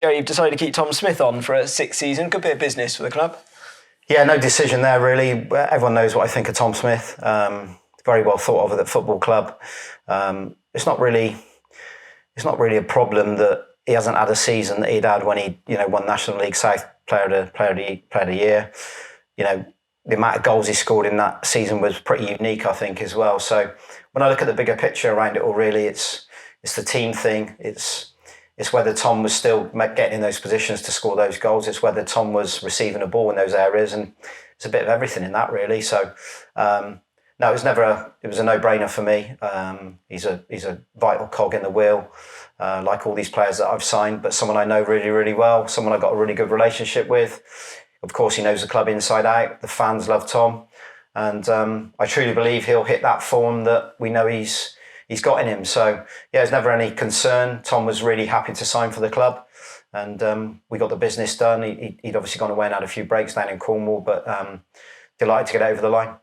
Yeah, you've decided to keep Tom Smith on for a sixth season. Could be a business for the club. Yeah, no decision there really. Everyone knows what I think of Tom Smith. Very well thought of at the football club. It's not really a problem that he hasn't had a season that he'd had when he won National League South Player of the Year. The amount of goals he scored in that season was pretty unique, I think, as well. So when I look at the bigger picture around it all, really, it's the team thing. It's whether Tom was still getting in those positions to score those goals. It's whether Tom was receiving a ball in those areas, and it's a bit of everything in that, really. So no, it was a no-brainer for me. He's a vital cog in the wheel, like all these players that I've signed, but someone I know really, really well, someone I've got a really good relationship with. Of course, he knows the club inside out. The fans love Tom, and I truly believe he'll hit that form that we know he's got in him. So yeah, there's never any concern. Tom was really happy to sign for the club, and we got the business done. He'd obviously gone away and had a few breaks down in Cornwall, but delighted to get over the line.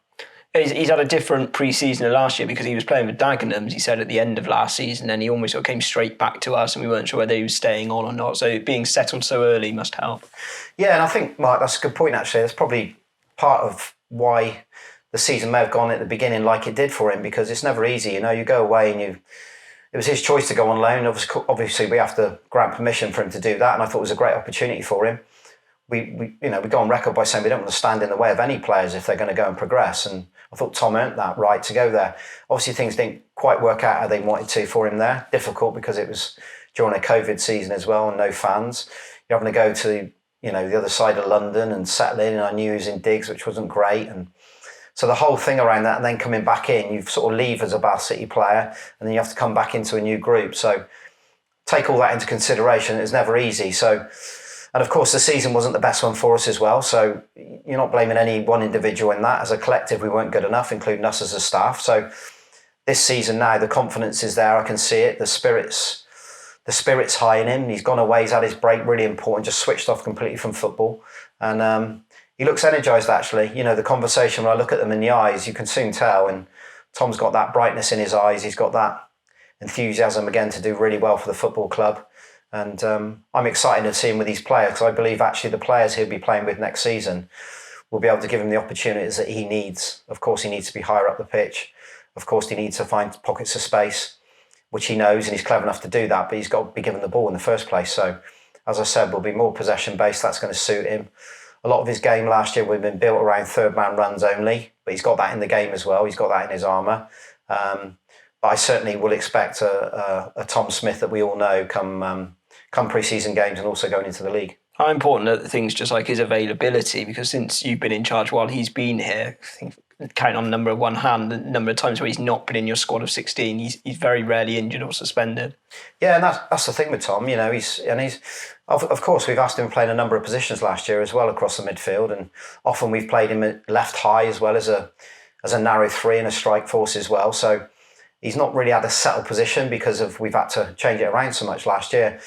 He's had a different pre-season than last year because he was playing with Dagenham, he said, at the end of last season, and he almost sort of came straight back to us and we weren't sure whether he was staying on or not. So being settled so early must help. Yeah, and I think, Mark, that's a good point, actually. That's probably part of why the season may have gone at the beginning like it did for him, because it's never easy. You go away and it was his choice to go on loan. Obviously, we have to grant permission for him to do that, and I thought it was a great opportunity for him. We go on record by saying we don't want to stand in the way of any players if they're going to go and progress, and I thought Tom earned that right to go there. Obviously, things didn't quite work out how they wanted to for him there. Difficult because it was during a COVID season as well and no fans. You're having to go to the other side of London and settle in, and I knew he was in digs, which wasn't great, and so the whole thing around that, and then coming back in, you sort of leave as a Bath City player, and then you have to come back into a new group. So take all that into consideration. It's never easy. So. And of course, the season wasn't the best one for us as well. So you're not blaming any one individual in that. As a collective, we weren't good enough, including us as a staff. So this season now, the confidence is there. I can see it. The spirit's high in him. He's gone away. He's had his break, really important, just switched off completely from football. And he looks energised, actually. The conversation, when I look at them in the eyes, you can soon tell. And Tom's got that brightness in his eyes. He's got that enthusiasm again to do really well for the football club. And I'm excited to see him with these players, because I believe actually the players he'll be playing with next season will be able to give him the opportunities that he needs. Of course, he needs to be higher up the pitch. Of course, he needs to find pockets of space, which he knows, and he's clever enough to do that, but he's got to be given the ball in the first place. So, as I said, we'll be more possession-based. That's going to suit him. A lot of his game last year would have been built around third-man runs only, but he's got that in the game as well. He's got that in his armour. But I certainly will expect a Tom Smith that we all know come pre-season games and also going into the league. How important are things just like his availability? Because since you've been in charge while he's been here, I think, count on the number of one hand, the number of times where he's not been in your squad of 16, he's very rarely injured or suspended. Yeah, and that's the thing with Tom. He's of course we've asked him to play in a number of positions last year as well across the midfield, and often we've played him at left high as well as a narrow three and a strike force as well. So he's not really had a settled position because we've had to change it around so much last year.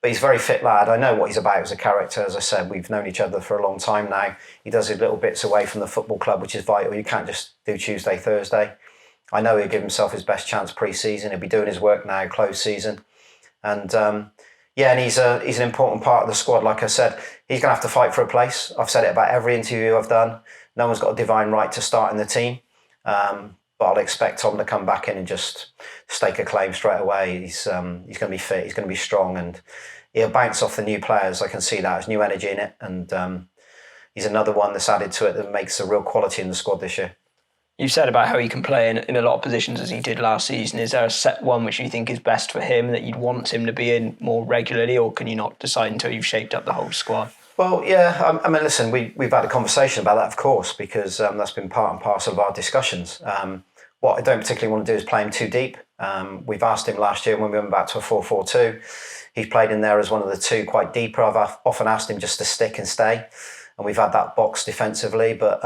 But he's a very fit lad. I know what he's about as a character. As I said, we've known each other for a long time now. He does his little bits away from the football club, which is vital. You can't just do Tuesday, Thursday. I know he'll give himself his best chance pre-season. He'll be doing his work now, close season. And and he's an important part of the squad. Like I said, he's going to have to fight for a place. I've said it about every interview I've done. No one's got a divine right to start in the team. But I'll expect Tom to come back in and just stake a claim straight away. He's going to be fit, he's going to be strong, and he'll bounce off the new players. I can see that. There's new energy in it, and he's another one that's added to it that makes a real quality in the squad this year. You've said about how he can play in a lot of positions as he did last season. Is there a set one which you think is best for him, that you'd want him to be in more regularly, or can you not decide until you've shaped up the whole squad? Well, yeah, I mean, listen, we've had a conversation about that, of course, because that's been part and parcel of our discussions. What I don't particularly want to do is play him too deep. We've asked him last year when we went back to a 4-4-2. He's played in there as one of the two quite deeper. I've often asked him just to stick and stay. And we've had that box defensively, but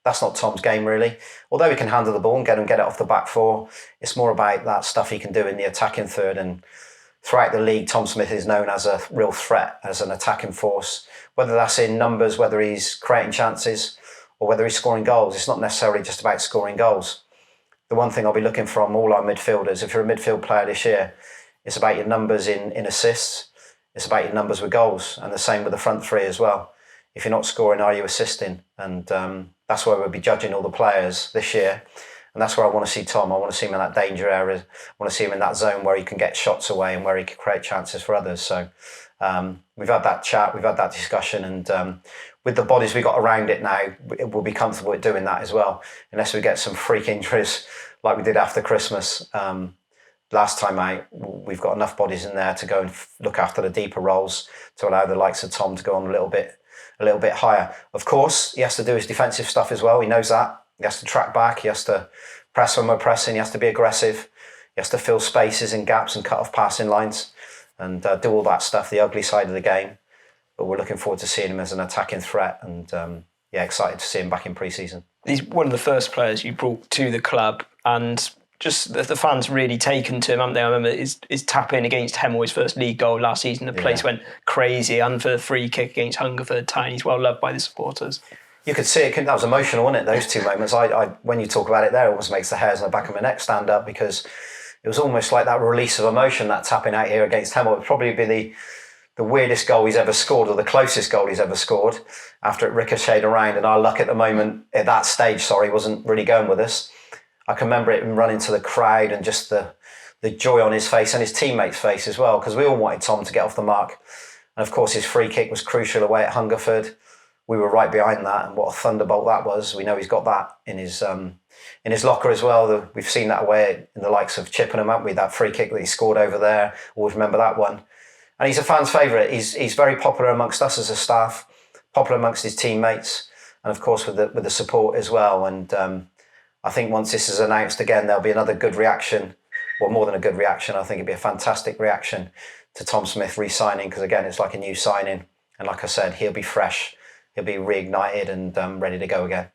that's not Tom's game really. Although he can handle the ball and get it off the back four, it's more about that stuff he can do in the attacking third. And throughout the league, Tom Smith is known as a real threat, as an attacking force. Whether that's in numbers, whether he's creating chances, or whether he's scoring goals. It's not necessarily just about scoring goals. The one thing I'll be looking from all our midfielders, if you're a midfield player this year, it's about your numbers in assists, it's about your numbers with goals, and the same with the front three as well. If you're not scoring, are you assisting? And that's where we'll be judging all the players this year. And that's where I want to see Tom. I want to see him in that danger area. I want to see him in that zone where he can get shots away and where he can create chances for others. So we've had that chat, we've had that discussion, and with the bodies we got around it now, we'll be comfortable with doing that as well, unless we get some freak injuries like we did after Christmas. Last time out, we've got enough bodies in there to go and look after the deeper roles to allow the likes of Tom to go on a little bit higher. Of course, he has to do his defensive stuff as well. He knows that. He has to track back. He has to press when we're pressing. He has to be aggressive. He has to fill spaces and gaps and cut off passing lines and do all that stuff, the ugly side of the game. But we're looking forward to seeing him as an attacking threat, and excited to see him back in pre-season. He's one of the first players you brought to the club, and just the fans really taken to him, haven't they? I remember his tap in against Hemel, his first league goal last season. The place went crazy, and for the free kick against Hungerford Town, he's well loved by the supporters. You could see it. That was emotional, wasn't it? Those two moments. I when you talk about it, there, it almost makes the hairs on the back of my neck stand up, because it was almost like that release of emotion, that tapping out here against Hemel. It would probably be the weirdest goal he's ever scored, or the closest goal he's ever scored, after it ricocheted around, and our luck at the moment, at that stage, wasn't really going with us. I can remember it running to the crowd and just the joy on his face and his teammates' face as well, because we all wanted Tom to get off the mark. And of course, his free kick was crucial away at Hungerford. We were right behind that, and what a thunderbolt that was. We know he's got that in his locker as well. We've seen that away in the likes of Chippenham, haven't we? That free kick that he scored over there. Always remember that one. And he's a fan's favourite. He's very popular amongst us as a staff, popular amongst his teammates, and of course with the support as well. And I think once this is announced again, there'll be another good reaction. Well, more than a good reaction. I think it'd be a fantastic reaction to Tom Smith re-signing, because again, it's like a new signing. And like I said, he'll be fresh, he'll be reignited and ready to go again.